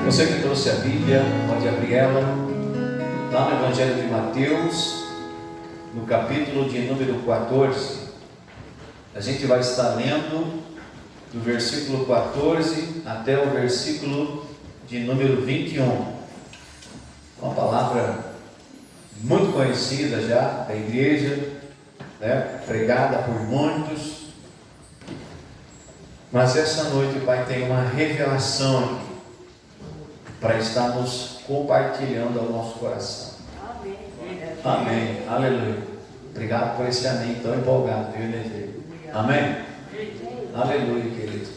Você que trouxe a Bíblia, pode abrir ela lá no Evangelho de Mateus, no capítulo de número 14. A gente vai estar lendo do versículo 14 até o versículo de número 21. Uma palavra muito conhecida já da igreja, né? Pregada por muitos. Mas essa noite o Pai tem uma revelação aqui para estarmos compartilhando ao nosso coração. Amém. Amém. Aleluia. Obrigado por esse amém tão empolgado, viu, Neide? Amém. Aleluia, querido.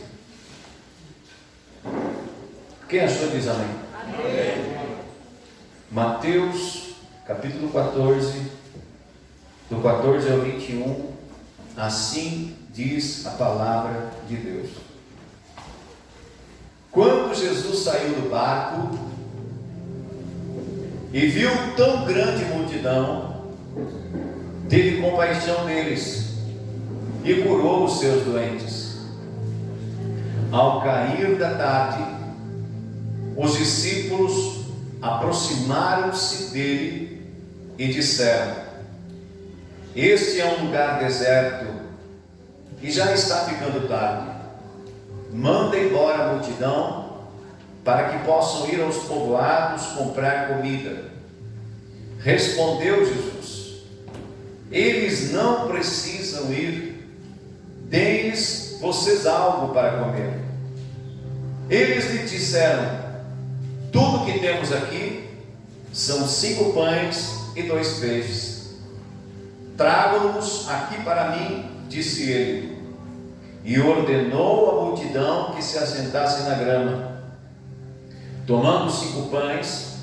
Quem achou diz amém? Amém. Mateus, capítulo 14, do 14 ao 21, assim diz a palavra de Deus. Quando Jesus saiu do barco e viu tão grande multidão, teve compaixão deles e curou os seus doentes. Ao cair da tarde, os discípulos aproximaram-se dele e disseram: este é um lugar deserto e já está ficando tarde. Manda embora a multidão para que possam ir aos povoados comprar comida. Respondeu Jesus: eles não precisam ir, deem-lhes vocês algo para comer. Eles lhe disseram: tudo que temos aqui são 5 pães e 2 peixes. Tragam-nos aqui para mim, disse ele. E ordenou a multidão que se assentasse na grama. Tomando os 5 pães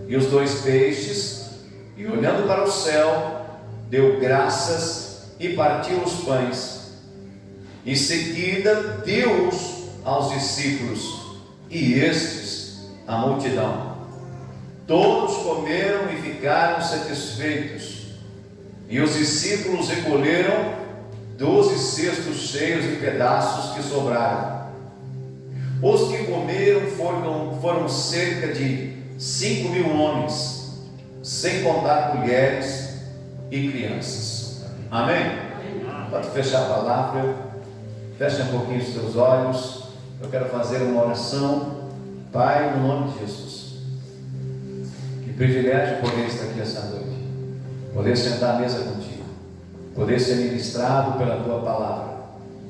e os 2 peixes, e olhando para o céu, deu graças e partiu os pães. Em seguida deu-os aos discípulos, e estes à multidão. Todos comeram e ficaram satisfeitos. E os discípulos recolheram 12 cestos cheios de pedaços que sobraram. Os que comeram foram cerca de 5.000 homens, sem contar mulheres e crianças. Amém? Pode fechar a palavra. Feche um pouquinho os teus olhos. Eu quero fazer uma oração. Pai, no nome de Jesus, que privilégio poder estar aqui essa noite, poder sentar à mesa contigo, poder ser ministrado pela tua palavra,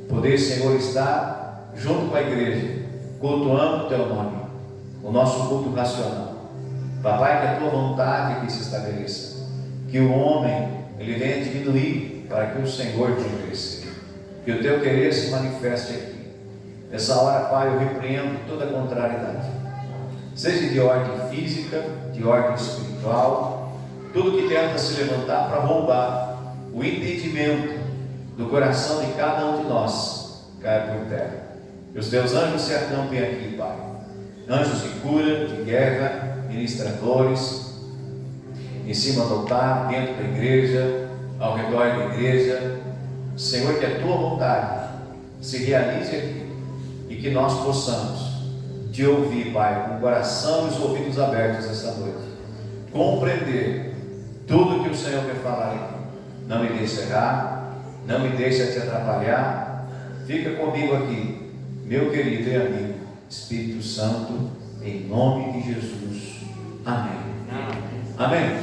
poder, Senhor, estar junto com a igreja, cultuando o teu nome, o nosso culto racional. Papai, que a tua vontade aqui se estabeleça, que o homem ele venha diminuir para que o Senhor venha crescer, que o teu querer se manifeste aqui. Nessa hora, Pai, eu repreendo toda contrariedade, seja de ordem física, de ordem espiritual, tudo que tenta se levantar para roubar o entendimento do coração de cada um de nós, caia por terra. Que os teus anjos se acampem aqui, Pai. Anjos de cura, de guerra, ministradores, em cima do altar, dentro da igreja, ao redor da igreja. Senhor, que a tua vontade se realize aqui e que nós possamos te ouvir, Pai, com o coração e os ouvidos abertos essa noite, compreender tudo que o Senhor quer falar aqui. Não me deixe errar, não me deixe te atrapalhar. Fica comigo aqui, meu querido e amigo Espírito Santo, em nome de Jesus. Amém. Amém.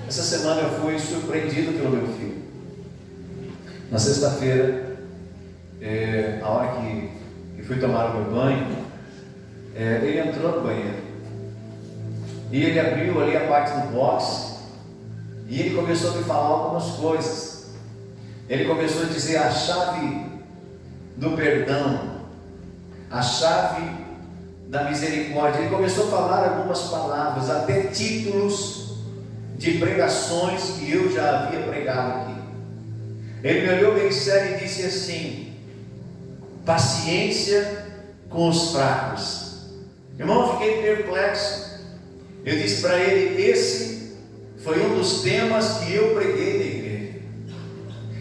Essa semana eu fui surpreendido pelo meu filho. Na sexta-feira, a hora que fui tomar o meu banho, ele entrou no banheiro e ele abriu ali a parte do box e ele começou a me falar algumas coisas. Ele começou a dizer a chave do perdão, a chave da misericórdia. Ele começou a falar algumas palavras, até títulos de pregações que eu já havia pregado aqui. Ele me olhou bem sério e disse assim: paciência com os fracos. Irmão, eu fiquei perplexo. Eu disse para ele: esse foi um dos temas que eu preguei na igreja.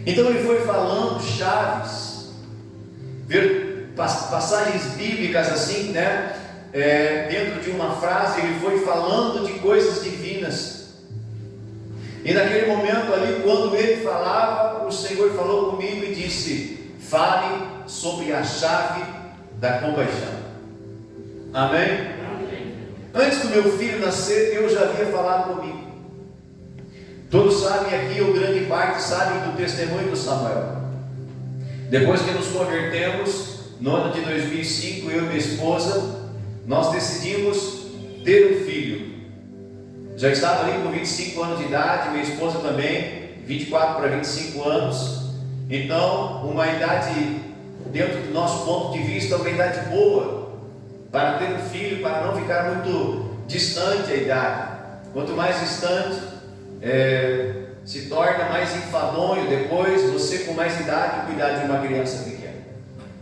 Então ele foi falando chaves, passagens bíblicas assim, né? dentro de uma frase, ele foi falando de coisas divinas. E naquele momento ali, quando ele falava, o Senhor falou comigo e disse: fale sobre a chave da compaixão. Amém? Amém. Antes do meu filho nascer, Deus já havia falado comigo. Todos sabem aqui, ou grande parte sabem do testemunho do Samuel. Depois que nos convertemos, no ano de 2005, eu e minha esposa, nós decidimos ter um filho. Já estava ali com 25 anos de idade, minha esposa também, 24 para 25 anos. Então, uma idade, dentro do nosso ponto de vista, uma idade boa para ter um filho, para não ficar muito distante a idade. Quanto mais distante, se torna mais enfadonho depois, você com mais idade, cuidar de uma criança pequena.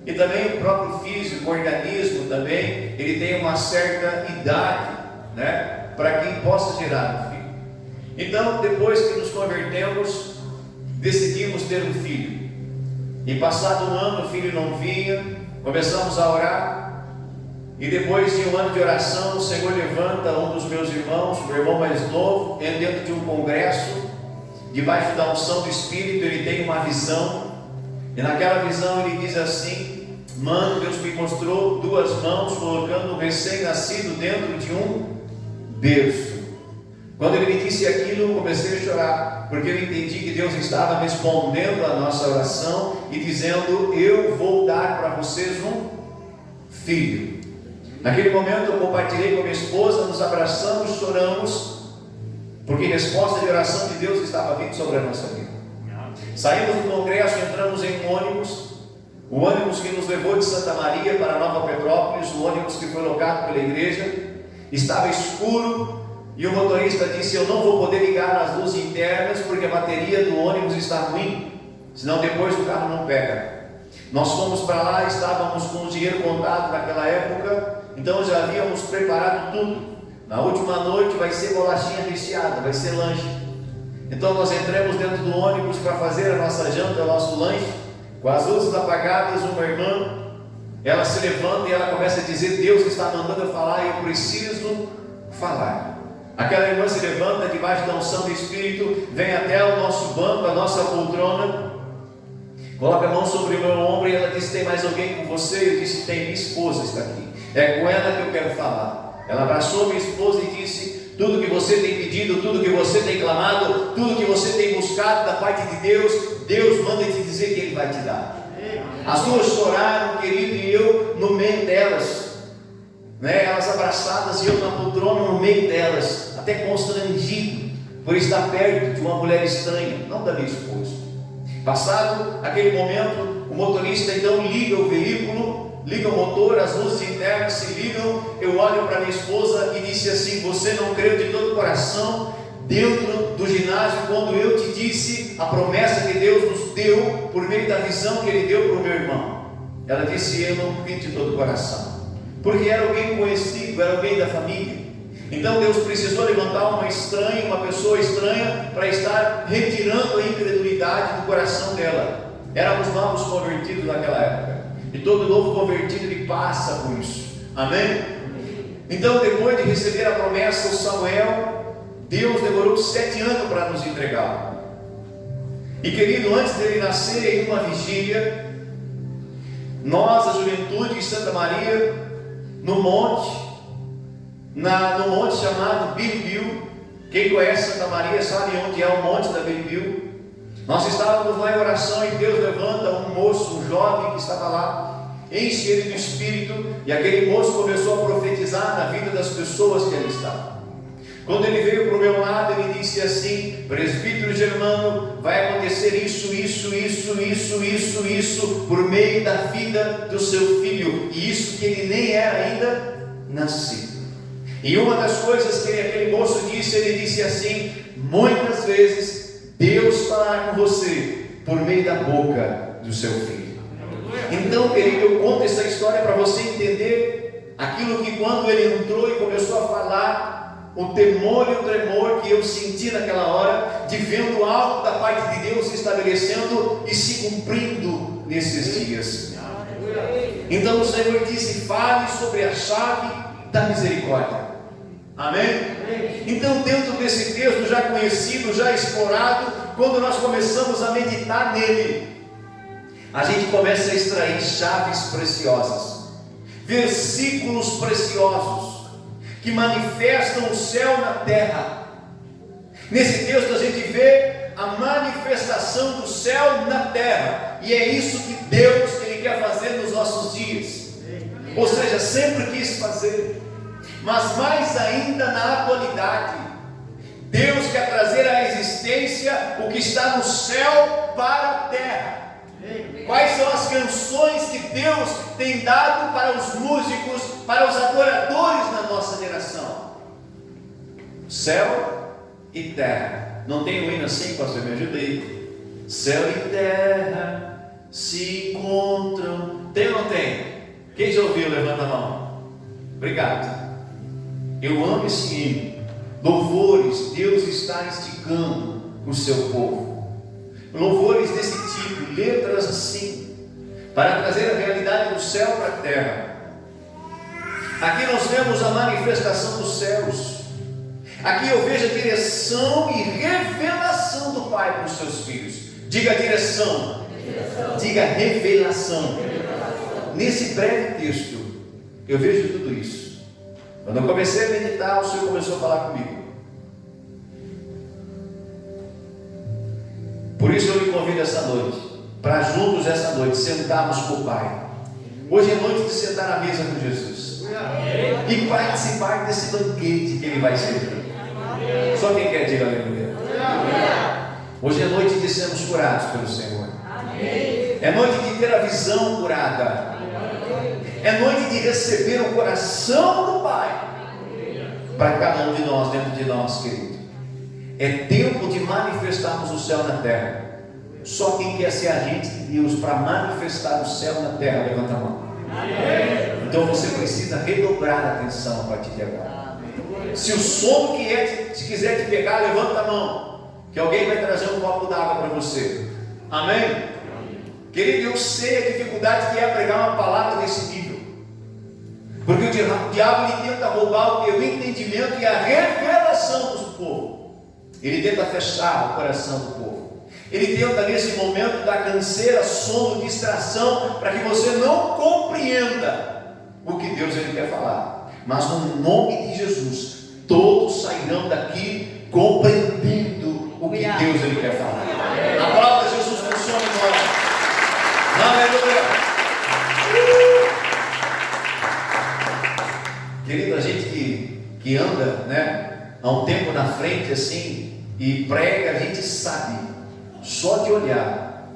E também o próprio físico, o organismo também, ele tem uma certa idade, né, para quem possa gerar um filho. Então, depois que nos convertemos, decidimos ter um filho. E passado um ano, o filho não vinha, começamos a orar. E depois de um ano de oração, o Senhor levanta um dos meus irmãos, o meu irmão mais novo, dentro de um congresso, debaixo da unção do Espírito. Ele tem uma visão, e naquela visão ele diz assim: mano, Deus me mostrou duas mãos colocando um recém-nascido dentro de um berço. Quando ele me disse aquilo, eu comecei a chorar, porque eu entendi que Deus estava respondendo a nossa oração e dizendo: eu vou dar para vocês um filho. Naquele momento eu compartilhei com a minha esposa, nos abraçamos, choramos, porque resposta de oração de Deus estava vindo sobre a nossa vida. Saímos do congresso, entramos em um ônibus, o ônibus que nos levou de Santa Maria para Nova Petrópolis, o ônibus que foi locado pela igreja. Estava escuro e o motorista disse: eu não vou poder ligar nas luzes internas porque a bateria do ônibus está ruim, senão depois o carro não pega. Nós fomos para lá, estávamos com o dinheiro contado naquela época, então já havíamos preparado tudo. Na última noite vai ser bolachinha recheada, vai ser lanche. Então nós entramos dentro do ônibus para fazer a nossa janta, o nosso lanche, com as luzes apagadas. Uma irmã, ela se levanta e ela começa a dizer: Deus está mandando eu falar e eu preciso falar. Aquela irmã se levanta debaixo da unção do Espírito, vem até o nosso banco, a nossa poltrona, coloca a mão sobre o meu ombro e ela disse: tem mais alguém com você? Eu disse: tem, minha esposa está aqui, é com ela que eu quero falar. Ela abraçou minha esposa e disse: tudo que você tem pedido, tudo que você tem clamado, tudo que você tem buscado da parte de Deus, Deus manda te dizer que Ele vai te dar. As duas choraram, querido, e eu no meio delas, né, elas abraçadas e eu na poltrona no meio delas, até constrangido por estar perto de uma mulher estranha, não da minha esposa. Passado aquele momento, o motorista então liga o veículo, liga o motor, as luzes internas se ligam. Eu olho para minha esposa e disse assim: você não creu de todo o coração dentro do ginásio quando eu te disse a promessa que Deus nos deu por meio da visão que Ele deu para o meu irmão? Ela disse: eu não criei de todo o coração, porque era alguém conhecido, era alguém da família. Então Deus precisou levantar uma estranha, uma pessoa estranha, para estar retirando a incredulidade do coração dela. Éramos novos convertidos naquela época, e todo novo convertido ele passa por isso. Amém? Então, depois de receber a promessa, o Samuel, Deus demorou 7 anos para nos entregar. E querido, antes dele nascer, em uma vigília, nós, a juventude de Santa Maria, no monte chamado Biribiu. Quem conhece Santa Maria sabe onde é o monte da Biribiu. Nós estávamos lá em oração e Deus levanta um moço, um jovem que estava lá, enche ele do Espírito, e aquele moço começou a profetizar na vida das pessoas que ali estavam. Quando ele veio para o meu lado, ele disse assim: presbítero Germano, vai acontecer isso, por meio da vida do seu filho, e isso que ele nem era ainda nascido. E uma das coisas que aquele moço disse, ele disse assim: muitas vezes Deus falará com você por meio da boca do seu filho. Então, querido, eu conto essa história para você entender aquilo que quando ele entrou e começou a falar, o temor e o tremor que eu senti naquela hora, de vendo algo da parte de Deus se estabelecendo e se cumprindo nesses dias. Então o Senhor disse: fale sobre a chave da misericórdia. Amém? Então, dentro desse texto já conhecido, já explorado, quando nós começamos a meditar nele, a gente começa a extrair chaves preciosas, versículos preciosos, que manifestam o céu na terra. Nesse texto a gente vê a manifestação do céu na terra, e é isso que Deus Ele quer fazer nos nossos dias, ou seja, sempre quis fazer, mas mais ainda na atualidade. Deus quer trazer à existência o que está no céu para a terra. Quais são as canções que Deus tem dado para os músicos, para os adoradores na nossa geração? Céu e terra. Não tem um hino assim, pastor? Me ajuda aí. Céu e terra se encontram. Tem ou não tem? Quem já ouviu? Levanta a mão. Obrigado. Eu amo esse hino. Louvores, Deus está instigando o seu povo. Louvores desse tipo, letras assim, para trazer a realidade do céu para a terra. Aqui nós vemos a manifestação dos céus. Aqui eu vejo a direção e revelação do Pai para os seus filhos. Diga direção, diga revelação. Nesse breve texto, eu vejo tudo isso. Quando eu comecei a meditar, o Senhor começou a falar comigo. Por isso eu lhe convido essa noite, para juntos essa noite, sentarmos com o Pai. Hoje é noite de sentar à mesa com Jesus e participar desse banquete que Ele vai servir. Só quem quer diga aleluia. Hoje é noite de sermos curados pelo Senhor. É noite de ter a visão curada. É noite de receber o coração do Pai para cada um de nós, dentro de nós, querido. É tempo de manifestarmos o céu na terra. Só quem quer ser agente de Deus para manifestar o céu na terra, levanta a mão. Então você precisa redobrar a atenção a partir de agora. Se o sono se quiser te pegar, levanta a mão, que alguém vai trazer um copo d'água para você. Amém? Querido, eu sei a dificuldade que é pregar uma palavra desse nível, porque o diabo ele tenta roubar o teu entendimento e a revelação do povo. Ele tenta fechar o coração do povo. Ele tenta nesse momento dar canseira, sono, distração, para que você não compreenda o que Deus ele quer falar. Mas no nome de Jesus, todos sairão daqui compreendendo o que Deus ele quer falar. A palavra de Jesus funciona em nós. Aleluia. Querido, a gente que anda, né, há um tempo na frente assim, e prega, a gente sabe, só de olhar,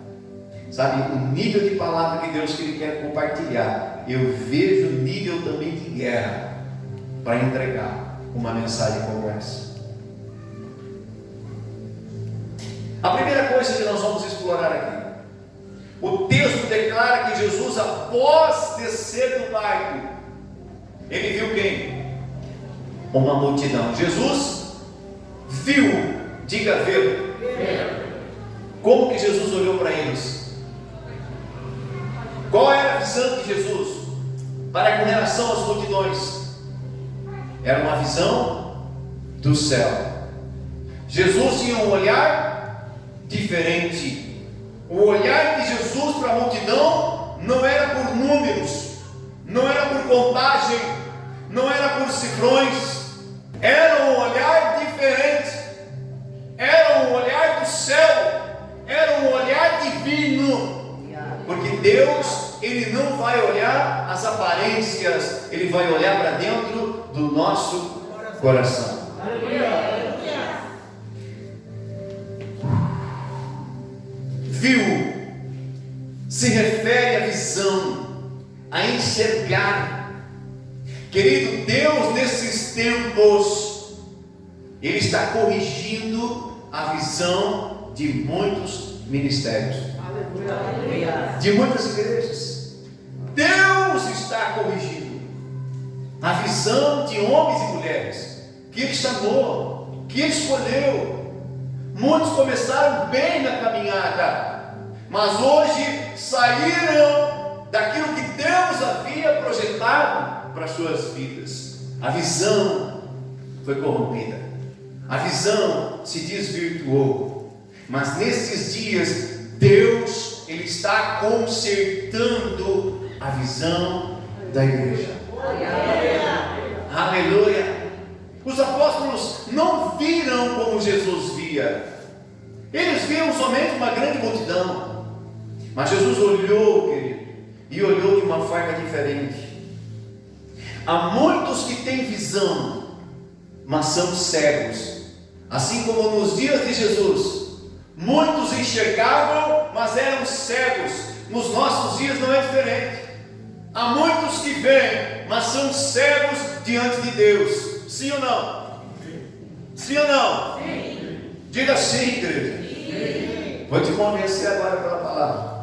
sabe, o nível de palavra que Deus quer compartilhar. Eu vejo o nível também de guerra para entregar uma mensagem como essa. A primeira coisa que nós vamos explorar aqui, o texto declara que Jesus, após descer do barco, ele viu quem? Uma multidão. Jesus viu. Diga ver. Como que Jesus olhou para eles? Qual era a visão de Jesus para com relação às multidões? Era uma visão do céu. Jesus tinha um olhar diferente. O olhar de Jesus para a multidão não era por números, não era por contagem, não era por cifrões. Era um olhar diferente. Era um olhar do céu, era um olhar divino, porque Deus, Ele não vai olhar as aparências, Ele vai olhar para dentro do nosso coração. Viu, se refere à visão, a enxergar. Querido, Deus nesses tempos, Ele está corrigindo a visão de muitos ministérios, de muitas igrejas. Deus está corrigindo a visão de homens e mulheres que Ele chamou, que Ele escolheu. Muitos começaram bem na caminhada, mas hoje saíram daquilo que Deus havia projetado para as suas vidas. A visão foi corrompida. A visão se desvirtuou. Mas nesses dias, Deus, Ele está consertando a visão da igreja. Aleluia! Os apóstolos não viram como Jesus via. Eles viram somente uma grande multidão. Mas Jesus olhou, querido, e olhou de uma forma diferente. Há muitos que têm visão, mas são cegos. Assim como nos dias de Jesus, muitos enxergavam, mas eram cegos. Nos nossos dias não é diferente. Há muitos que veem, mas são cegos diante de Deus. Sim ou não? Sim ou não? Sim. Diga sim, igreja. Sim. Vou te convencer agora pela palavra.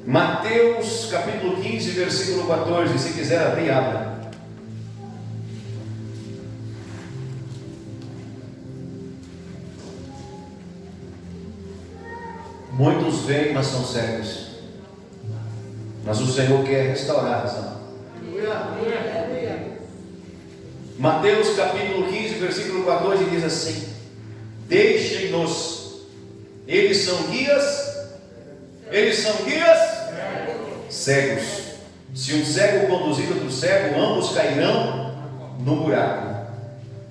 Mateus capítulo 15, versículo 14. Se quiser abrir, abra. Muitos veem, mas são cegos. Mas o Senhor quer restaurar a visão. Mateus capítulo 15, versículo 14 diz assim: deixem-nos, eles são guias cegos. Se um cego conduzir outro cego, ambos cairão no buraco.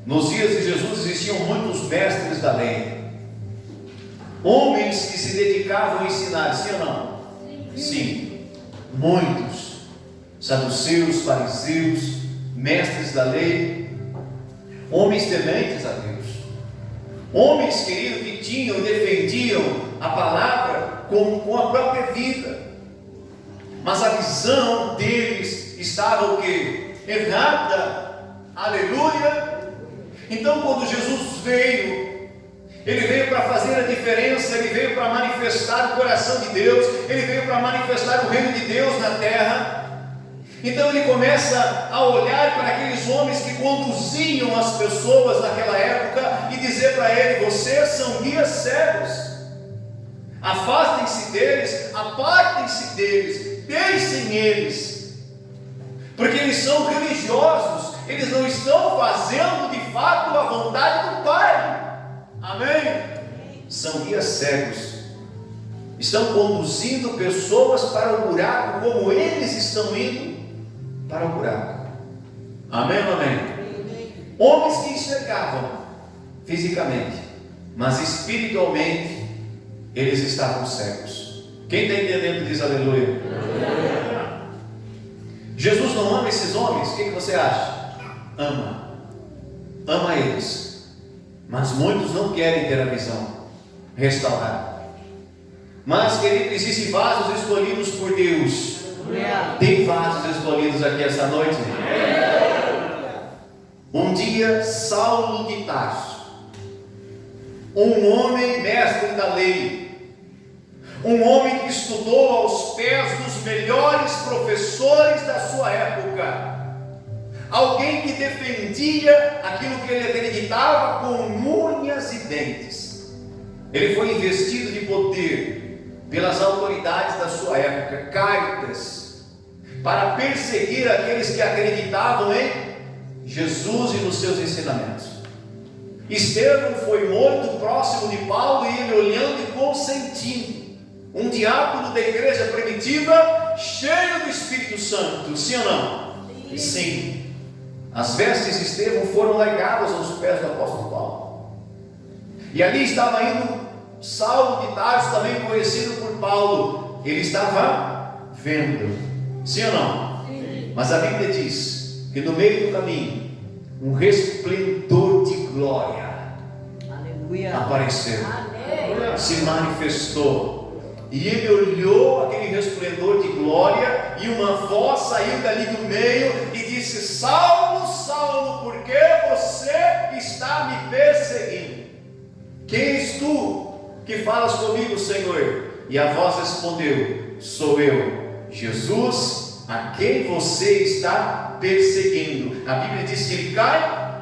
Nos dias de Jesus existiam muitos mestres da lei, homens que se dedicavam a ensinar, sim ou não? Sim, muitos saduceus, fariseus, mestres da lei, homens tementes a Deus, homens, queridos, que tinham, defendiam a palavra com a própria vida, mas a visão deles estava o quê? Errada. Aleluia. Então quando Jesus veio, Ele veio para fazer a diferença, Ele veio para manifestar o coração de Deus, Ele veio para manifestar o reino de Deus na terra. Então Ele começa a olhar para aqueles homens que conduziam as pessoas naquela época e dizer para ele: vocês são guias cegos, afastem-se deles, apartem-se deles, deixem eles, porque eles são religiosos, eles não estão fazendo de fato a vontade do Pai. Amém? São guias cegos, estão conduzindo pessoas para o buraco, como eles estão indo para o buraco. Amém ou amém? Homens que enxergavam fisicamente, mas espiritualmente eles estavam cegos. Quem está entendendo diz aleluia. Jesus não ama esses homens? O que você acha? Ama eles, mas muitos não querem ter a visão restaurada. Mas, querido, existem vasos escolhidos por Deus. Tem vasos escolhidos aqui essa noite? Um dia, Saulo de Tarso, um homem mestre da lei, um homem que estudou aos pés dos melhores professores da sua época, alguém que defendia aquilo que ele acreditava com unhas e dentes. Ele foi investido de poder pelas autoridades da sua época, cartas para perseguir aqueles que acreditavam em Jesus e nos seus ensinamentos. Estevão foi morto próximo de Paulo e ele olhando e consentindo. Um diácono da igreja primitiva, cheio do Espírito Santo, sim ou não? Sim. As vestes de Estevão foram largadas aos pés do apóstolo Paulo, e ali estava indo Saulo de Tarso, também conhecido por Paulo. Ele estava vendo, sim ou não? Sim. Mas a Bíblia diz que no meio do caminho um resplendor de glória apareceu, se manifestou, e ele olhou aquele resplendor de glória, e uma voz saiu dali do meio e disse: Saulo, Saulo, por que você está me perseguindo? Quem és tu que falas comigo, Senhor? E a voz respondeu: sou eu, Jesus, a quem você está perseguindo. A Bíblia diz que ele cai,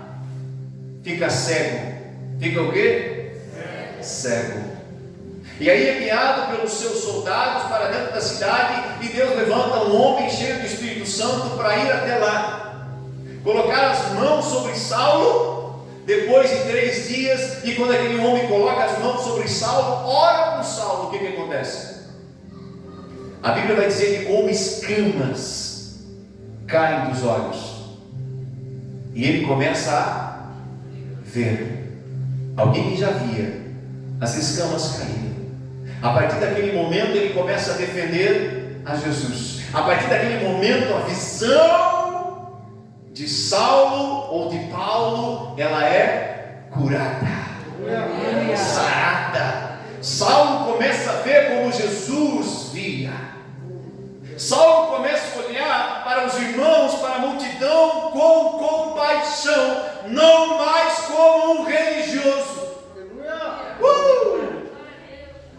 fica cego. Fica o quê? Cego. E aí é guiado pelos seus soldados para dentro da cidade, e Deus levanta um homem cheio do Espírito Santo para ir até lá. colocaram as mãos sobre Saulo, depois de 3 dias, e quando aquele homem coloca as mãos sobre Saulo, ora por Saulo, o que acontece? A Bíblia vai dizer que como escamas caem dos olhos, e ele começa a ver. Alguém que já via as escamas caírem. A partir daquele momento ele começa a defender a Jesus. A partir daquele momento a visão de Saulo ou de Paulo, ela é curada, sarada. Saulo começa a ver como Jesus via. Saulo começa a olhar para os irmãos, para a multidão com compaixão, não mais como um religioso.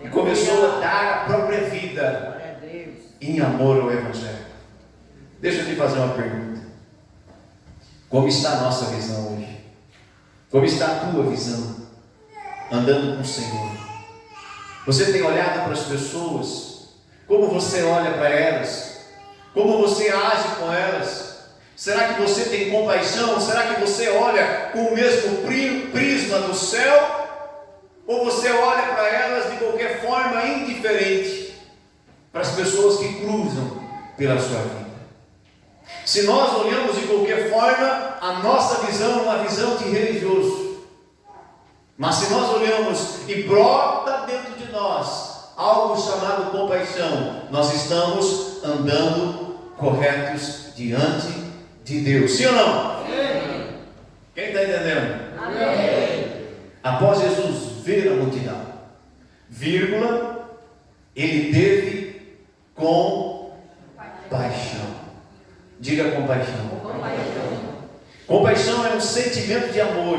E começou a dar a própria vida em amor ao Evangelho. Deixa eu te fazer uma pergunta. Como está a nossa visão hoje? Como está a tua visão? Andando com o Senhor. Você tem olhado para as pessoas? Como você olha para elas? Como você age com elas? Será que você tem compaixão? Será que você olha com o mesmo prisma do céu? Ou você olha para elas de qualquer forma indiferente, para as pessoas que cruzam pela sua vida? Se nós olhamos de qualquer forma, a nossa visão é uma visão de religioso. Mas se nós olhamos e brota dentro de nós algo chamado compaixão, nós estamos andando corretos diante de Deus. Sim ou não? Amém. Quem está entendendo? Amém. Após Jesus ver a multidão, vírgula, ele teve compaixão. Diga compaixão. Compaixão é um sentimento de amor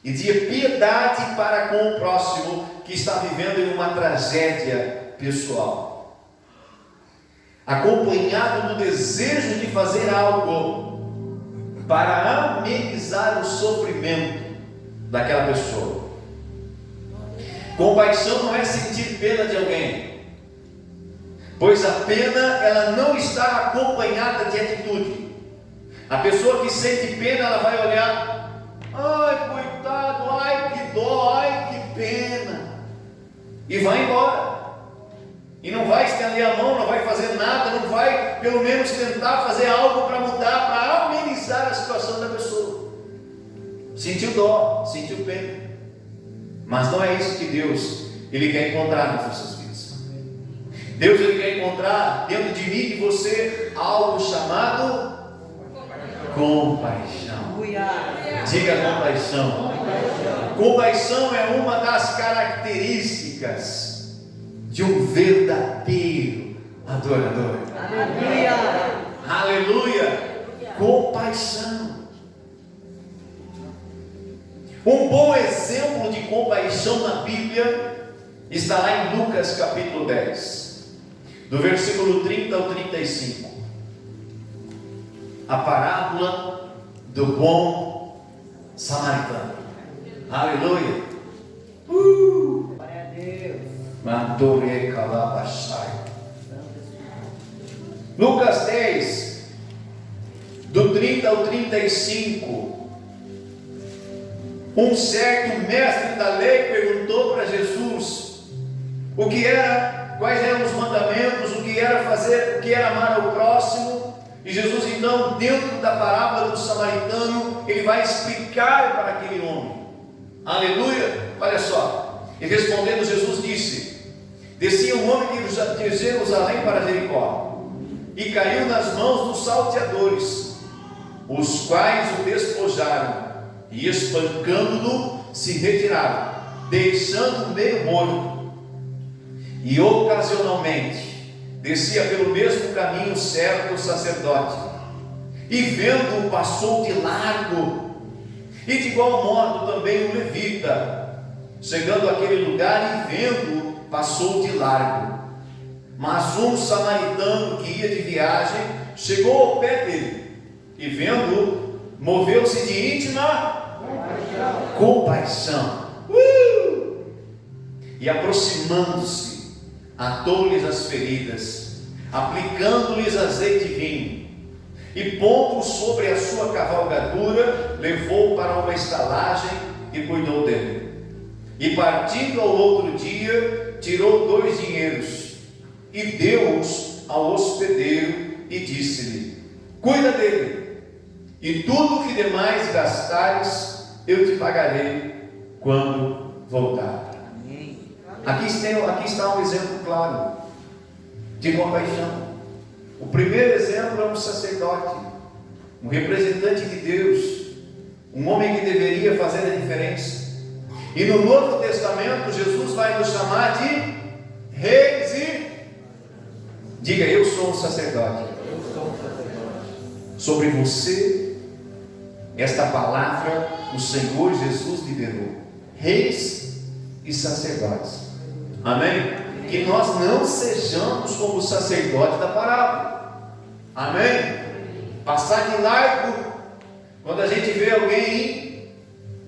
e de piedade para com o próximo que está vivendo em uma tragédia pessoal, acompanhado do desejo de fazer algo para amenizar o sofrimento daquela pessoa. Compaixão não é sentir pena de alguém, pois a pena ela não está acompanhada de atitude. A pessoa que sente pena, ela vai olhar, ai coitado, ai que dó, ai que pena, e vai embora, e não vai estender a mão, não vai fazer nada, não vai pelo menos tentar fazer algo para mudar, para amenizar a situação da pessoa. Sentiu dó, sentiu pena, mas não é isso que Deus Ele quer encontrar nas nossas vidas. Deus Ele quer encontrar dentro de mim e de você algo chamado compaixão. Diga compaixão. Compaixão é uma das características de um verdadeiro adorador. Aleluia. Compaixão. Um bom exemplo de compaixão na Bíblia está lá em Lucas capítulo 10, do versículo 30 ao 35. A parábola do bom samaritano. Aleluia. Glória a Deus. Lucas 10, do 30 ao 35. Um certo mestre da lei perguntou para Jesus quais eram os mandamentos, o que era fazer, o que era amar ao próximo. E Jesus, então, dentro da parábola do samaritano, ele vai explicar para aquele homem. Aleluia. Olha só. E respondendo, Jesus disse: descia um homem de Jerusalém para Jericó, e caiu nas mãos dos salteadores, os quais o despojaram, e espancando-no, se retiraram, deixando-o meio morto. E ocasionalmente descia pelo mesmo caminho certo sacerdote, e vendo-o passou de largo. E de igual modo também o levita, chegando àquele lugar e vendo-o, passou de largo. Mas um samaritano que ia de viagem chegou ao pé dele, e vendo-o, moveu-se de íntima compaixão. E aproximando-se, atou-lhes as feridas, aplicando-lhes azeite e vinho, e pondo sobre a sua levou para uma estalagem e cuidou dele. E partindo ao outro dia, tirou 2 dinheiros e deu-os ao hospedeiro e disse-lhe: cuida dele, e tudo o que demais gastares, eu te pagarei quando voltar. Aqui está um exemplo claro de compaixão. O primeiro exemplo é um sacerdote, um representante de Deus, um homem que deveria fazer a diferença. E no Novo Testamento, Jesus vai nos chamar de reis e... Diga: eu sou um sacerdote. Sobre você, esta palavra o Senhor Jesus liberou: reis e sacerdotes. Amém? Que nós não sejamos como o sacerdote da parábola. Amém? Passar de largo quando a gente vê alguém em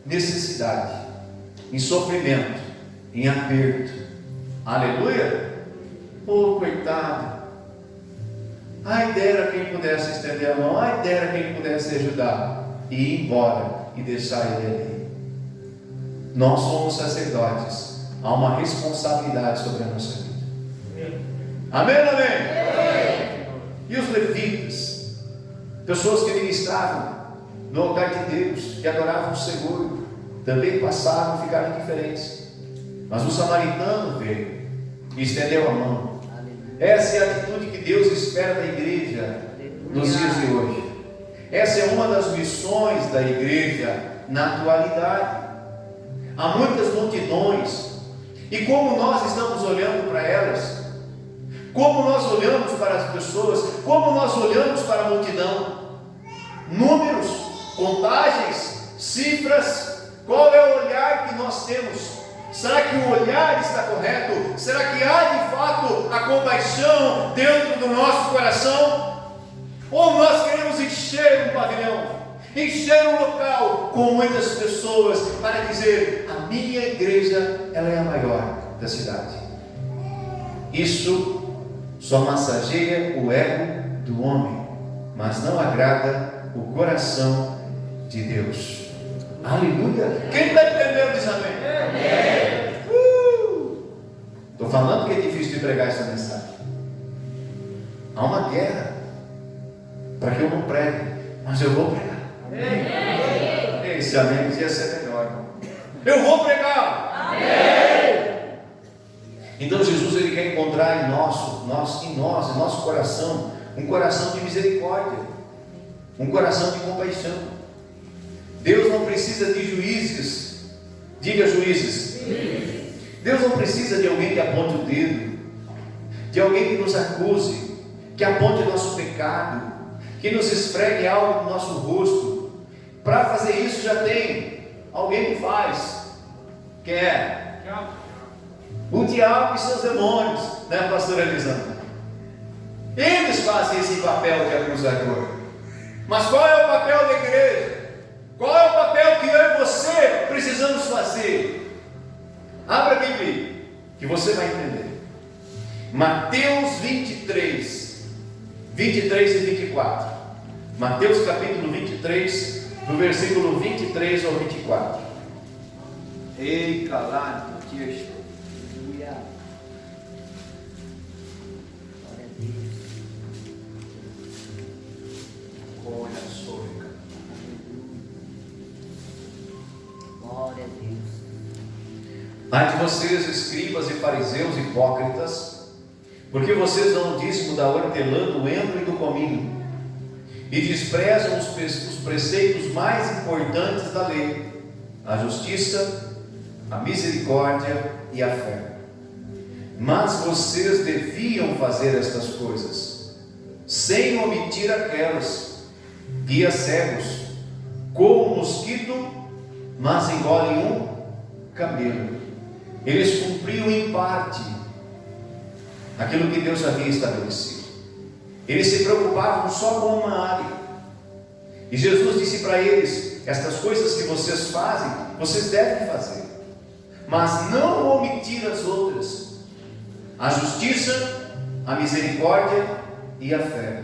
necessidade, em sofrimento, em aperto. Aleluia! Oh, coitado! Ai, dera quem pudesse estender a mão, ai, dera quem pudesse ajudar, e ir embora e deixar ele ali. Nós somos sacerdotes, há uma responsabilidade sobre a nossa vida. Amém, amém? E os levitas, pessoas que ministravam no altar de Deus, que adoravam o Senhor, também passaram e ficaram indiferentes. Mas o samaritano veio e estendeu a mão. Essa é a atitude que Deus espera da igreja nos dias de hoje. Essa é uma das missões da igreja na atualidade. Há muitas multidões, e como nós estamos olhando para elas, como nós olhamos para as pessoas, como nós olhamos para a multidão? Números, contagens, cifras, qual é o olhar que nós temos? Será que o olhar está correto? Será que há de fato a compaixão dentro do nosso coração? Ou nós queremos encher um pavilhão, encher um local com muitas pessoas para dizer: a minha igreja, ela é a maior da cidade? Isso só massageia o ego do homem, mas não agrada o coração de Deus. Aleluia! Quem está entendendo diz amém? Estou falando que é difícil de pregar essa mensagem. Há uma guerra para que eu não pregue, mas eu vou pregar. Esse amém podia ser melhor. Eu vou pregar. Amém. Então Jesus, ele quer encontrar em nosso coração, um coração de misericórdia, um coração de compaixão. Deus não precisa de juízes. Diga: juízes. Deus não precisa de alguém que aponte o dedo, de alguém que nos acuse, que aponte o nosso pecado, que nos esfregue algo no nosso rosto. Para fazer isso já tem alguém que faz. Quem é? O diabo e seus demônios, né, pastora Elisandra? Eles fazem esse papel de acusador. Mas qual é o papel da igreja? Qual é o papel que eu e você precisamos fazer? Abra a Bíblia, que você vai entender. Mateus 23 e 24. Mateus capítulo 23, do versículo 23 ao 24. Ei, calado, tio. Olha só, glória a Deus. Ai de vocês, escribas e fariseus hipócritas, porque vocês dão o dízimo da hortelã, do endro e do cominho, e desprezam os preceitos mais importantes da lei: a justiça, a misericórdia e a fé. Mas vocês deviam fazer estas coisas, sem omitir aquelas: guias cegos, como um mosquito, mas engolem um camelo. Eles cumpriam em parte aquilo que Deus havia estabelecido. Eles se preocupavam só com uma área. E Jesus disse para eles: estas coisas que vocês fazem, vocês devem fazer, mas não omitir as outras: a justiça, a misericórdia e a fé.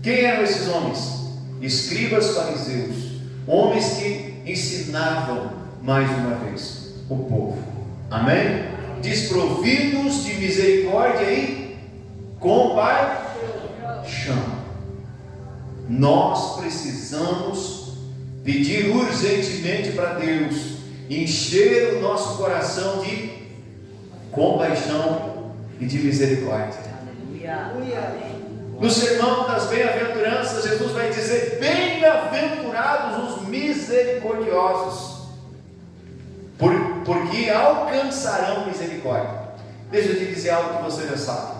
Quem eram esses homens? Escribas, fariseus. homens que ensinavam mais uma vez o povo. Amém? Desprovidos de misericórdia e compaixão. Nós precisamos pedir urgentemente para Deus encher o nosso coração de compaixão e de misericórdia. No sermão das bem-aventuranças, Jesus vai dizer: bem-aventurados os misericordiosos, porque alcançarão misericórdia. Deixa eu te dizer algo que você já sabe.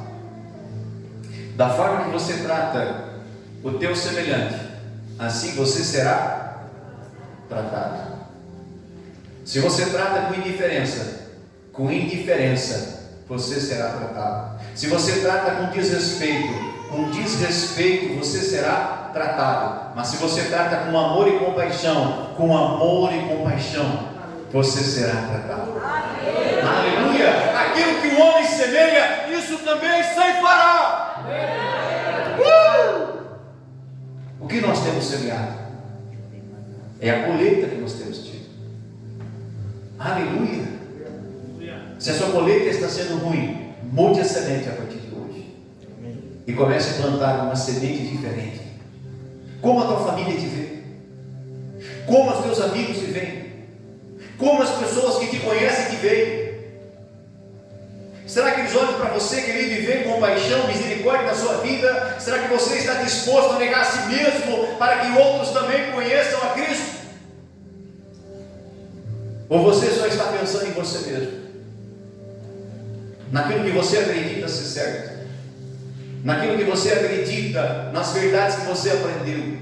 Da forma que você trata o teu semelhante, assim você será tratado. Se você trata com indiferença, você será tratado. Se você trata com desrespeito, você será tratado. Mas se você trata com amor e compaixão, você será tratado. Aleluia! Aquilo que o homem semeia, isso também ceifará. O que nós temos semeado é a colheita que nós temos tido. Aleluia! Se a sua colheita está sendo ruim, mude a semente a partir de hoje e comece a plantar uma semente diferente. Como a tua família te vê, como os teus amigos te veem, como as pessoas que te conhecem te veem. Será que eles olham para você, querido, e veem compaixão, misericórdia na sua vida? Será que você está disposto a negar a si mesmo para que outros também conheçam a Cristo? Ou você só está pensando em você mesmo, naquilo que você acredita ser certo, naquilo que você acredita, nas verdades que você aprendeu?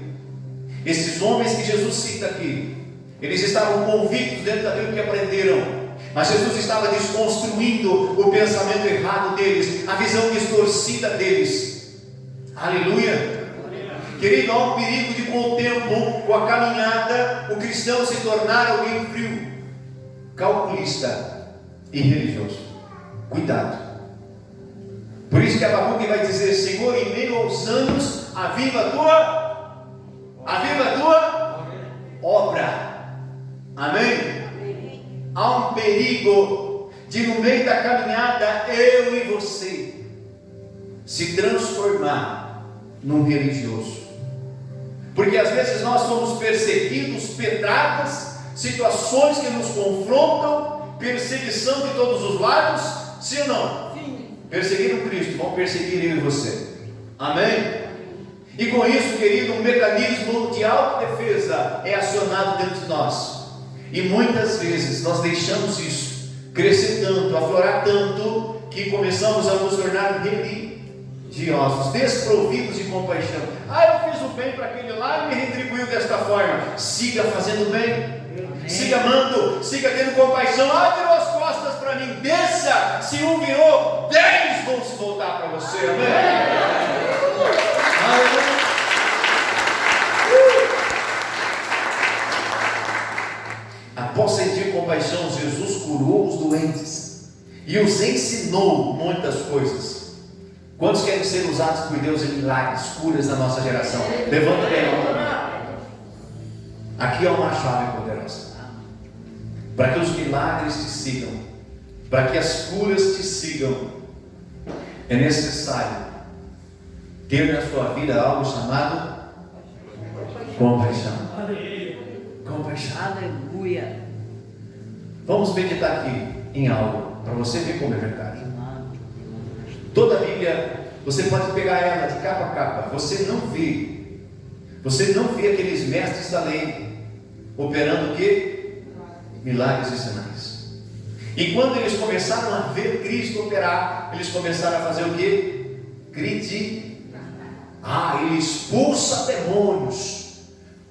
Esses homens que Jesus cita aqui, eles estavam convictos dentro daquilo que aprenderam, mas Jesus estava desconstruindo o pensamento errado deles, a visão distorcida deles. Aleluia! Querido, há um perigo de, com o tempo, com a caminhada, o cristão se tornar alguém frio, calculista e religioso. Cuidado. Por isso que Abacuque vai dizer: Senhor, em meio aos anos, aviva a tua obra. Amém? Há um perigo de, no meio da caminhada, eu e você se transformar num religioso. Porque às vezes nós somos perseguidos, pedradas, situações que nos confrontam, perseguição de todos os lados. Sim ou não? Sim. Perseguiram Cristo, vão perseguir eu e você. Amém? E com isso, querido, um mecanismo de autodefesa é acionado dentro de nós. E muitas vezes nós deixamos isso crescer tanto, aflorar tanto, que começamos a nos tornar religiosos, desprovidos de compaixão. Eu fiz o bem para aquele lá e me retribuiu desta forma. Siga fazendo bem, siga amando, siga tendo compaixão. Virou as costas para mim, desça. Se um virou, 10 vão se voltar para você. Amém? Após sentir compaixão, Jesus curou os doentes e os ensinou muitas coisas. Quantos querem ser usados por Deus em milagres, curas na nossa geração? Levanta bem a mão. Aqui é uma chave poderosa para que os milagres te sigam, para que as curas te sigam. É necessário ter na sua vida algo chamado compaixão. Compaixão. Aleluia. Vamos meditar aqui em algo para você ver como é verdade. Toda a Bíblia, você pode pegar ela de capa a capa. Você não vê aqueles mestres da lei operando o quê? Milagres e sinais. E quando eles começaram a ver Cristo operar, eles começaram a fazer o quê? Criticar. Ele expulsa demônios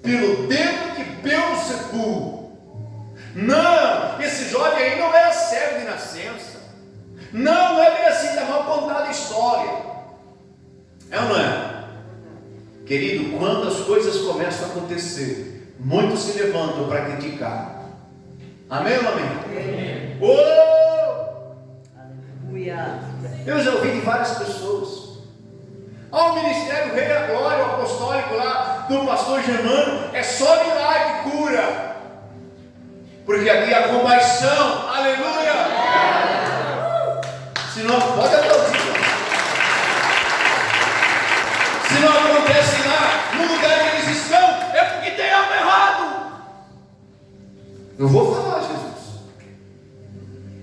pelo dedo de Beelzebul. Não, esse jovem aí não era cego de nascença. Não é bem assim, está mal contada a história. É ou não é? Querido, quando as coisas começam a acontecer, muitos se levantam para criticar. Amém ou não amém? Amém. Aleluia. Eu já ouvi de várias pessoas. O ministério Rei da Glória, o apostólico lá do pastor Germano, é só milagre, Porque aqui há compaixão. Aleluia! Se não, pode aplaudir. Se não acontece lá, no lugar que eles estão, é porque tem algo errado. Eu vou falar, Jesus.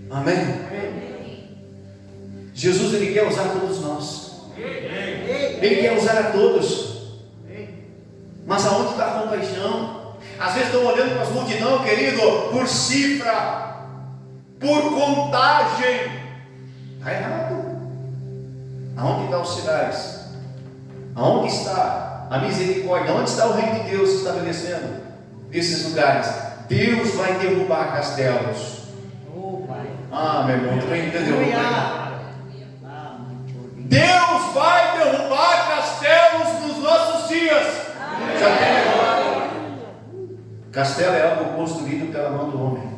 Amém? Jesus, Ele quer usar todos nós. Ele quer usar a todos. Mas aonde está a compaixão? Às vezes estão olhando para as multidões, querido, por cifra, por contagem. Está errado. Aonde estão os sinais? Aonde está a misericórdia? Onde está o reino de Deus se estabelecendo nesses lugares? Deus vai derrubar castelos. Ah, meu irmão, tu entendeu? Deus vai derrubar castelos nos nossos dias. Já tem agora. Castelo é algo construído pela mão do homem,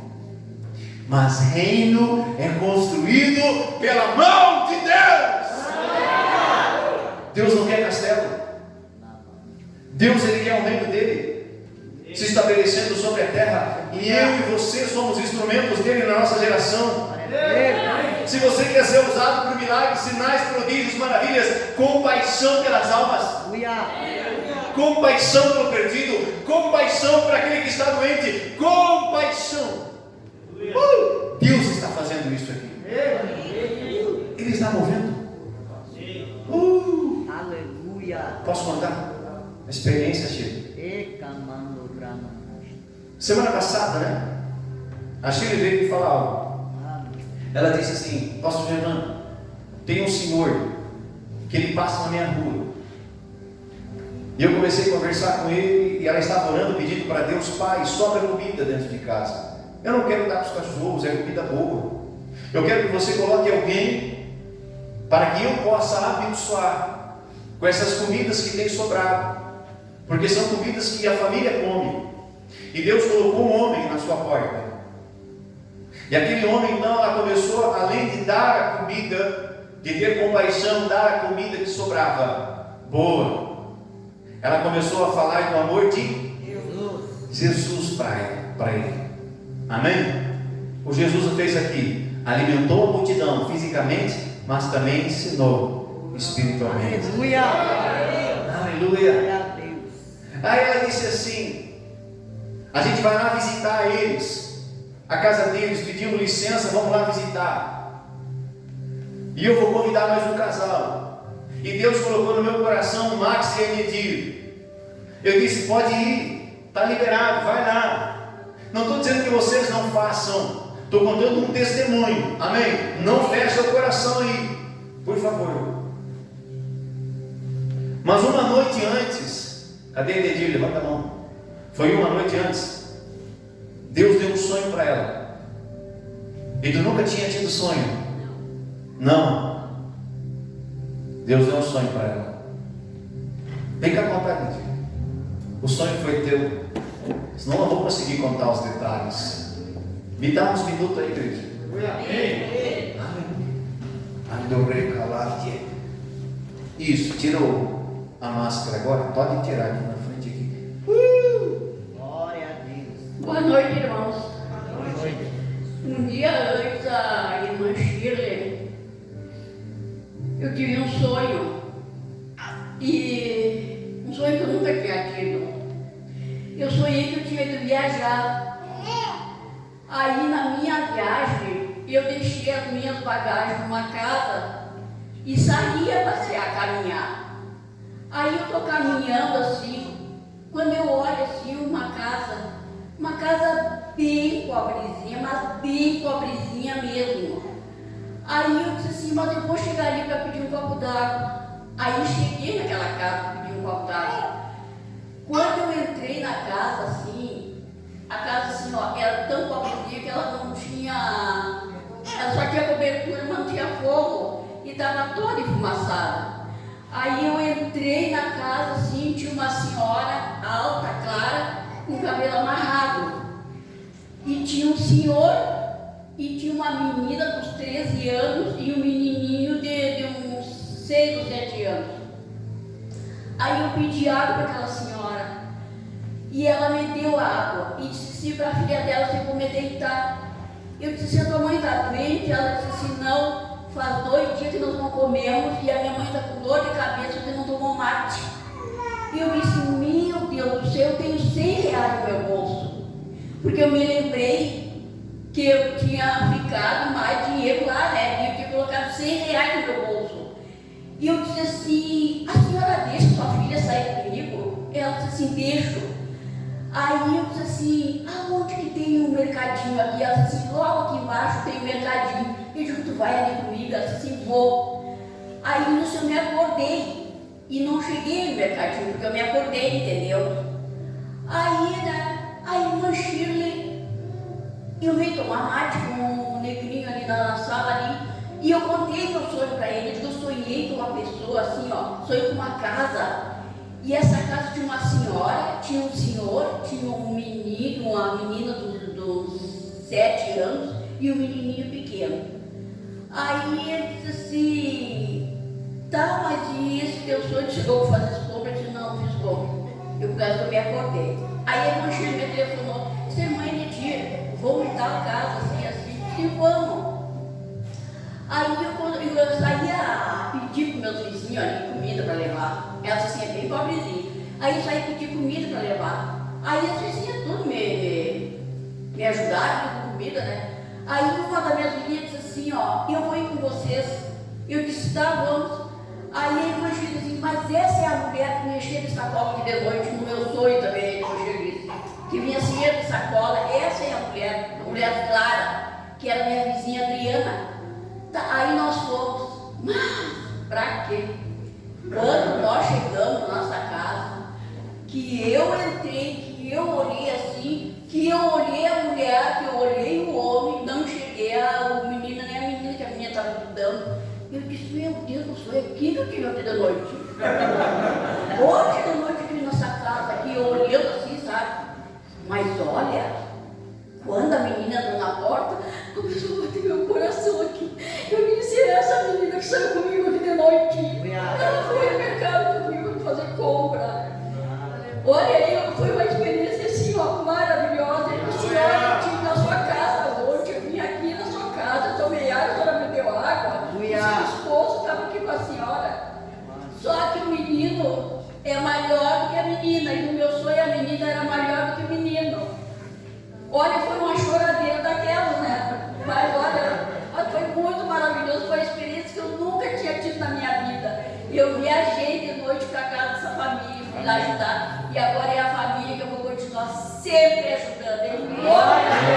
mas reino é construído pela mão de Deus. Deus não quer castelo. Deus, Ele quer o reino dele se estabelecendo sobre a terra, e eu e você somos instrumentos dele na nossa geração. Se você quer ser usado por milagres, sinais, prodígios, maravilhas, compaixão pelas almas, compaixão pelo perdido, compaixão por aquele que está doente, compaixão. Deus está fazendo isso aqui. Ele está movendo. Aleluia. Posso contar a experiência, Chico? Semana passada, né? A Shirley veio me falar algo. Ela disse assim: Pastor Germano, tem um senhor que ele passa na minha rua. E eu comecei a conversar com ele, e ela estava orando, pedindo para Deus: Pai, sobra comida dentro de casa. Eu não quero dar para os cachorros, é comida boa. Eu quero que você coloque alguém para que eu possa abençoar com essas comidas que tem sobrado, porque são comidas que a família come. E Deus colocou um homem na sua porta. E aquele homem, então, ela começou, além de dar a comida, de ter compaixão, dar a comida que sobrava, boa, ela começou a falar do amor de Jesus para ele. Amém? O Jesus o fez aqui, alimentou a multidão fisicamente, mas também ensinou espiritualmente. Aleluia. Aleluia. Aí ela disse assim: a gente vai lá visitar eles, a casa deles, pedimos licença, vamos lá visitar. E eu vou convidar mais um casal. E Deus colocou no meu coração o Max e a Edir. Eu disse: pode ir, está liberado, vai lá. Não estou dizendo que vocês não façam, estou contando um testemunho. Amém? Não feche o coração aí, por favor. Mas uma noite antes, cadê a Edir? Levanta a mão. Foi uma noite antes, Deus deu um sonho para ela. E tu nunca tinha tido sonho? Não. Deus deu um sonho para ela. Vem cá contar, Edir. O sonho foi teu. Senão eu não vou conseguir contar os detalhes. Me dá uns minutos aí, igreja. Amém. Isso, tira a máscara agora. Pode tirar aqui na frente aqui. Glória a Deus. Boa noite, irmãos. Boa noite. Um dia antes, a irmã Shirley, eu tive um sonho. E um sonho que eu nunca tinha tido. Eu sonhei que eu tinha ido viajar. Aí na minha viagem, eu deixei as minhas bagagens numa casa e saí a passear, caminhar. Aí eu estou caminhando assim, quando eu olho assim uma casa bem pobrezinha, mas bem pobrezinha mesmo. Aí eu disse assim: mas eu vou chegar ali para pedir um copo d'água. Aí cheguei naquela casa para pedir um copo d'água. Quando eu entrei na casa assim, a casa assim, ó, era tão pobrezinha que ela não tinha, ela só tinha cobertura, mas não tinha fogo, e estava toda enfumaçada. Aí eu entrei na casa assim, tinha uma senhora alta, clara, com o cabelo amarrado, e tinha um senhor, e tinha uma menina dos 13 anos, e um menininho de uns 6 ou 7 anos. Aí eu pedi água para aquela senhora. E ela me deu água e disse assim para a filha dela, você comer deitar. Eu disse, a tua mãe está doente? Ela disse assim, não, faz 2 dias que nós não comemos e a minha mãe está com dor de cabeça porque não tomou mate. E eu disse, meu Deus do céu, eu tenho 100 reais no meu bolso. Porque eu me lembrei que eu tinha ficado mais dinheiro lá, né? E eu tinha colocado 100 reais no meu bolso. E eu disse assim, a senhora deixa sua filha sair comigo? Ela disse assim, deixo. Aí eu disse assim, aonde que tem um mercadinho aqui? Ela disse assim, logo aqui embaixo tem um mercadinho. Eu digo, tu vai ali comigo? Ela disse assim, vou. Aí nisso eu me acordei e não cheguei no mercadinho, porque eu me acordei, entendeu? Aí, né, uma Shirley, eu vim tomar mate com um negrinho ali na sala ali, e eu contei meu sonho para ele. Eu digo, eu sonhei com uma pessoa assim, ó, sonhei com uma casa. E essa casa tinha uma senhora, tinha um senhor, tinha um menino, uma menina dos 7 anos e um menininho pequeno. Aí ele disse assim, tá, mas e esse teu sonho chegou a fazer as compras? Eu disse, não fiz compras. Por causa que eu me acordei. Aí a irmã me telefonou, disse, irmã Elidia, vamos em tal casa, assim, vamos. Aí eu saía a pedir para meus vizinhos ali comida para levar. Ela disse assim, é bem pobrezinha. Aí eu saí a pedir comida para levar. Aí as vizinhas tudo me ajudaram com comida, né? Aí uma das minhas vizinhas disse assim, ó, eu vou ir com vocês. Eu disse, tá, vamos. Aí a irmã disse assim, mas essa é a mulher que me enchia de sacola de noite, no meu sonho também, que vinha cheia de sacola. Essa é a mulher Clara, que era minha vizinha Adriana. Tá, aí nós fomos, mas pra quê? Quando nós chegamos na nossa casa, que eu entrei, que eu olhei assim, que eu olhei a mulher, que eu olhei o homem, não cheguei o menino nem a menina, que a menina estava estudando. Eu disse, meu Deus, não foi aqui que eu tive ontem de noite. Hoje de noite eu tive nessa casa aqui, eu olhando assim, sabe? Mas olha, quando a menina entrou na porta, começou a bater meu coração aqui. Eu disse, essa menina que saiu comigo ontem de noite. Ela foi ao mercado comigo fazer compra. Olha, foi uma experiência assim, ó, maravilhosa. Eu disse, olha, eu estive na sua casa hoje, eu vim aqui na sua casa, tomei água, a senhora me deu água. Seu esposo estava aqui com a senhora. Só que o menino é maior do que a menina, e no meu sonho a menina era maior do que o menino. Olha, foi uma choradeira daquelas, né? Mas olha, foi muito maravilhoso, foi uma experiência que eu nunca tinha tido na minha vida. E eu viajei de noite para casa dessa família, fui lá ajudar, e agora é a família que eu vou continuar sempre ajudando. Hein? Glória a Deus!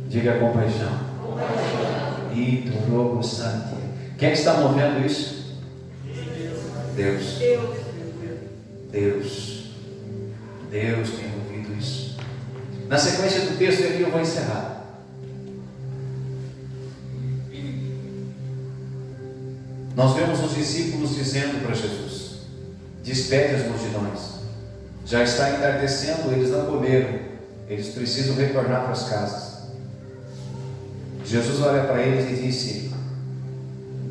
Diga compaixão. E rogo santo. Quem é que está movendo isso? Deus. Deus tem movido isso. Na sequência do texto aqui eu vou encerrar. Nós vemos os discípulos dizendo para Jesus: despede as multidões. Já está entardecendo, eles não comeram. Eles precisam retornar para as casas. Jesus olha para eles e disse: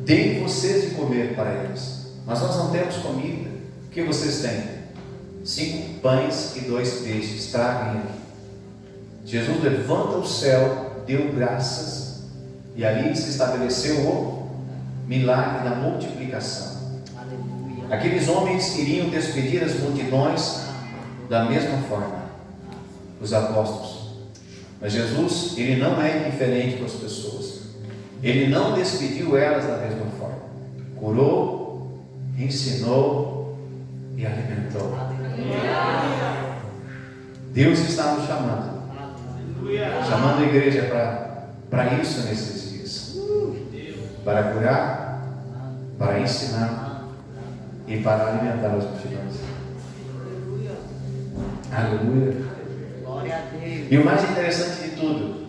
deem vocês de comer para eles. Mas nós não temos comida. O que vocês têm? 5 pães e 2 peixes. Traguem aqui. Jesus levanta o céu, deu graças, e ali se estabeleceu o milagre da multiplicação. Aqueles homens iriam despedir as multidões da mesma forma, os apóstolos. Mas Jesus, Ele não é indiferente com as pessoas. Ele não despediu elas da mesma forma. Curou, ensinou e alimentou. Deus está nos chamando. Chamando a igreja para isso nesses dias. Para curar, para ensinar e para alimentar as multidões. Aleluia. E o mais interessante de tudo,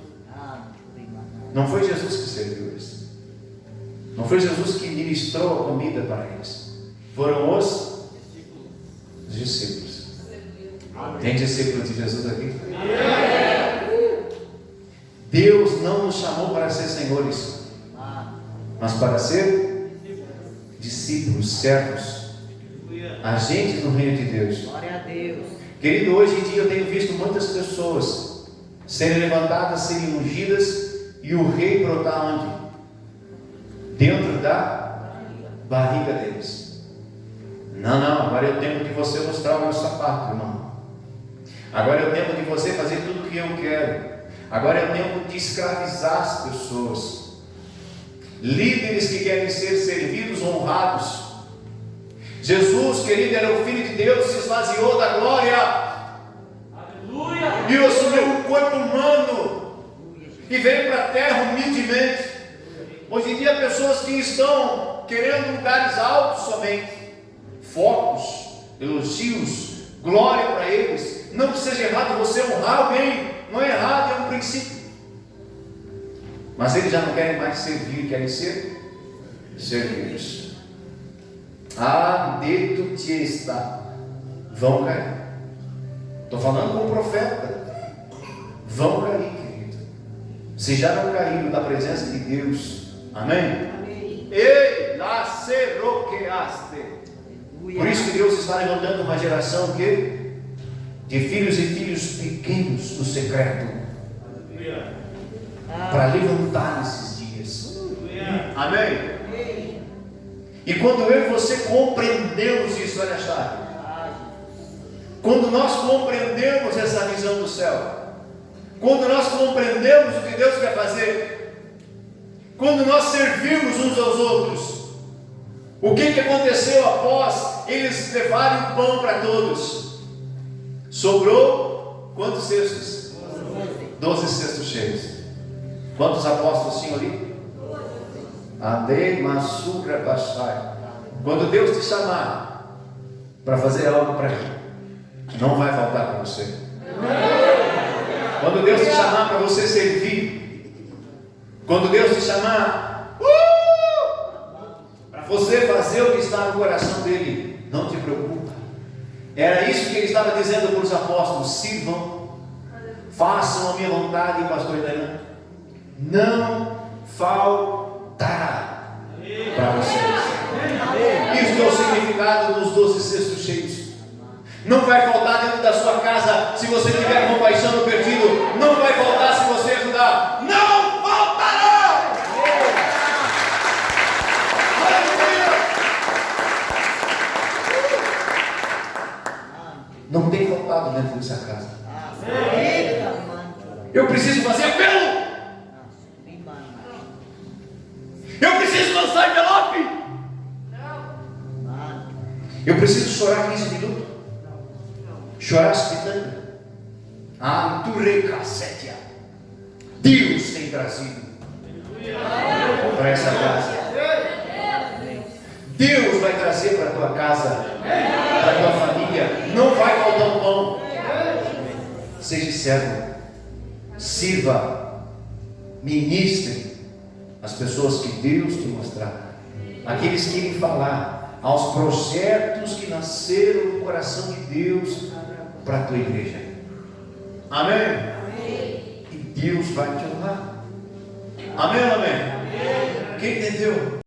não foi Jesus que serviu eles. Não foi Jesus que ministrou a comida para eles. Foram os discípulos. Tem discípulos de Jesus aqui? Deus não nos chamou para ser senhores, mas para ser discípulos, servos, agentes do reino de Deus. Glória a Deus. Querido, hoje em dia eu tenho visto muitas pessoas serem levantadas, serem ungidas, e o rei brotar onde? Dentro da barriga deles. Não, agora é o tempo de você mostrar o meu sapato, irmão. Agora é o tempo de você fazer tudo o que eu quero. Agora é o tempo de escravizar as pessoas. Líderes que querem ser servidos, honrados. Jesus, querido, era o Filho de Deus, se esvaziou da glória. Aleluia! E assumiu um corpo humano. E veio para a terra humildemente. Hoje em dia, pessoas que estão querendo lugares altos somente, focos, elogios, glória para eles. Não que seja errado você honrar alguém, não é errado, é um princípio. Mas eles já não querem mais servir, querem ser servidos. Detto te está. Vão cair. Estou falando com o profeta. Vão cair, querido. Se já não caíram da presença de Deus. Amém? Amém. Ei, nasceroqueaste. Por isso que Deus está levantando uma geração que de filhos e filhos pequenos no secreto, para levantar nesses dias. Amém? E quando eu e você compreendemos isso, olha a chave. Quando nós compreendemos essa visão do céu, quando nós compreendemos o que Deus quer fazer, quando nós servimos uns aos outros, o que aconteceu após eles levarem o pão para todos? Sobrou quantos cestos? 12 cestos cheios. Quantos apóstolos tinham ali? Adei, Massugra, Bashai. Quando Deus te chamar para fazer algo para Ele, não vai faltar para você. Quando Deus te chamar para você servir, quando Deus te chamar para você fazer o que está no coração dele, não te preocupa. Era isso que ele estava dizendo para os apóstolos: sirvam, façam a minha vontade, pastor Helena, não faltará para vocês. Isso é o significado dos 12 cestos cheios. Não vai faltar dentro da sua casa se você tiver compaixão no perdido. Não vai faltar se você ajudar. Não faltará! Não tem faltado dentro dessa casa. Eu preciso fazer apelo. Eu preciso lançar envelope. Eu preciso chorar 15 minutos. Chorar as pitangas. Anturecassetia. Deus tem trazido para essa casa. Deus vai trazer para a tua casa, para a tua família. Não vai faltar um pão. Seja servo, sirva, ministre as pessoas que Deus te mostrar, aqueles que lhe falar, aos projetos que nasceram no coração de Deus para a tua igreja. Amém? E Deus vai te honrar. Amém ou amém? Quem entendeu?